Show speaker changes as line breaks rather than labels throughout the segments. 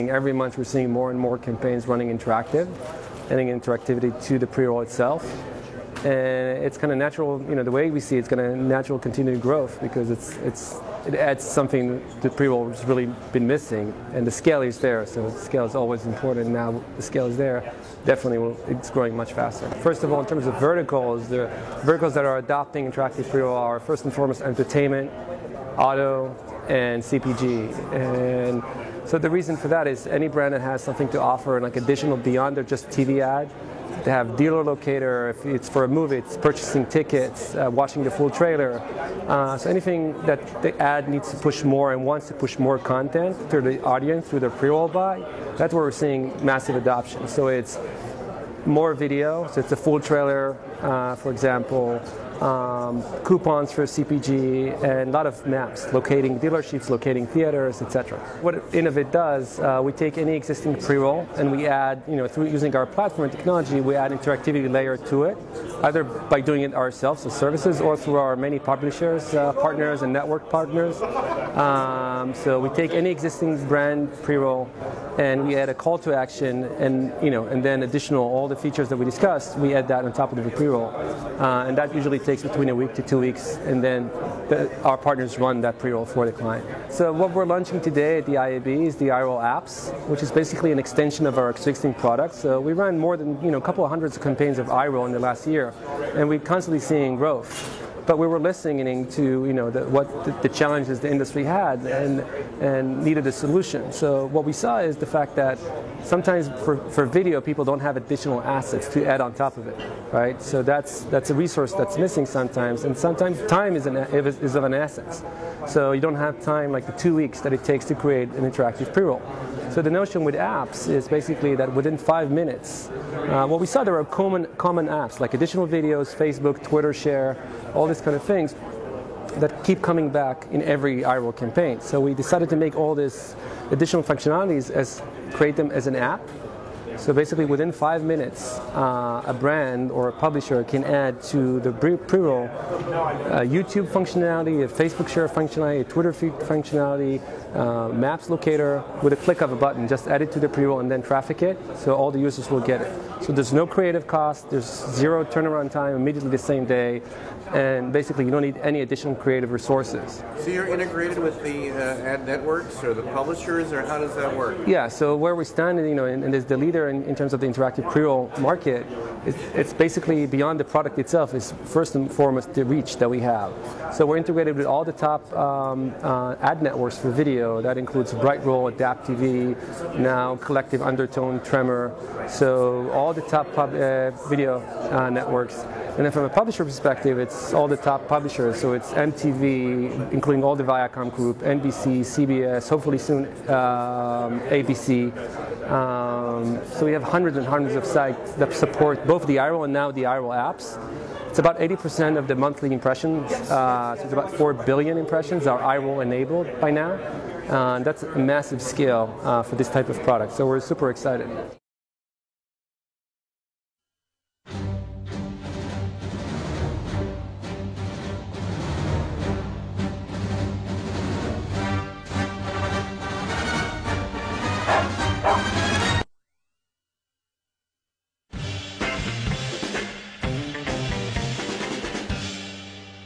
Every month we're seeing more and more campaigns running interactive, adding interactivity to the pre-roll itself. And it's kind of natural, the way we see it's going to natural continued growth because it adds something the pre-roll has really been missing, and the scale is there. So the scale is always important. Now the scale is there, definitely it's growing much faster. First of all, in terms of verticals, the verticals that are adopting interactive pre-roll are first and foremost entertainment, auto, and CPG. And so the reason for that is any brand that has something to offer, like additional beyond their just TV ad. They have dealer locator, if it's for a movie, it's purchasing tickets, watching the full trailer. So anything that the ad needs to push more and wants to push more content to the audience through their pre-roll buy, that's where we're seeing massive adoption. So it's more video, so it's a full trailer, for example, coupons for CPG, and a lot of maps, locating dealerships, locating theaters, etc. What Innovate does, we take any existing pre-roll and we add, through using our platform and technology, we add interactivity layer to it, either by doing it ourselves, as services, or through our many publishers, partners, and network partners. So we take any existing brand pre-roll and we add a call to action, and and then additional all the features that we discussed, we add that on top of the pre-roll, and that usually takes between a week to 2 weeks, and then our partners run that pre-roll for the client. So what we're launching today at the IAB is the iRoll apps, which is basically an extension of our existing products. So we ran more than a couple of hundreds of campaigns of iRoll in the last year, and we're constantly seeing growth. But we were listening to what the challenges the industry had and needed a solution. So what we saw is the fact that sometimes for video people don't have additional assets to add on top of it, right? So that's a resource that's missing sometimes, and sometimes time is of an essence. So you don't have time like the 2 weeks that it takes to create an interactive pre-roll. So the notion with apps is basically that within 5 minutes, what we saw, there are common apps like additional videos, Facebook, Twitter share, all these kind of things that keep coming back in every iRoll campaign. So we decided to make all these additional functionalities create them as an app. So basically within 5 minutes, a brand or a publisher can add to the pre-roll YouTube functionality, a Facebook share functionality, a Twitter feed functionality, maps locator with a click of a button. Just add it to the pre-roll and then traffic it, so all the users will get it. So there's no creative cost, there's zero turnaround time, immediately the same day, and basically you don't need any additional creative resources.
So you're integrated with the ad networks or the publishers, or how does that work?
Yeah, so where we stand, and as the leader in terms of the interactive pre-roll market, it's basically beyond the product itself. It's first and foremost the reach that we have. So we're integrated with all the top ad networks for video. That includes BrightRoll, Adapt TV, now Collective Undertone, Tremor. So all the top video networks. And then from a publisher perspective, it's all the top publishers. So it's MTV, including all the Viacom group, NBC, CBS, hopefully soon ABC. So we have hundreds and hundreds of sites that support both the iRoll and now the iRoll apps. It's about 80% of the monthly impressions, so it's about 4 billion impressions are iRoll enabled by now. That's a massive scale for this type of product, so we're super excited.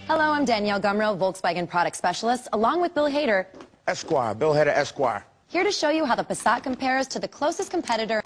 Hello, I'm Danielle Gumrow, Volkswagen Product Specialist, along with Bill Hader,
Esquire, Bill Hader, Esquire.
here to show you how the Passat compares to the closest competitor.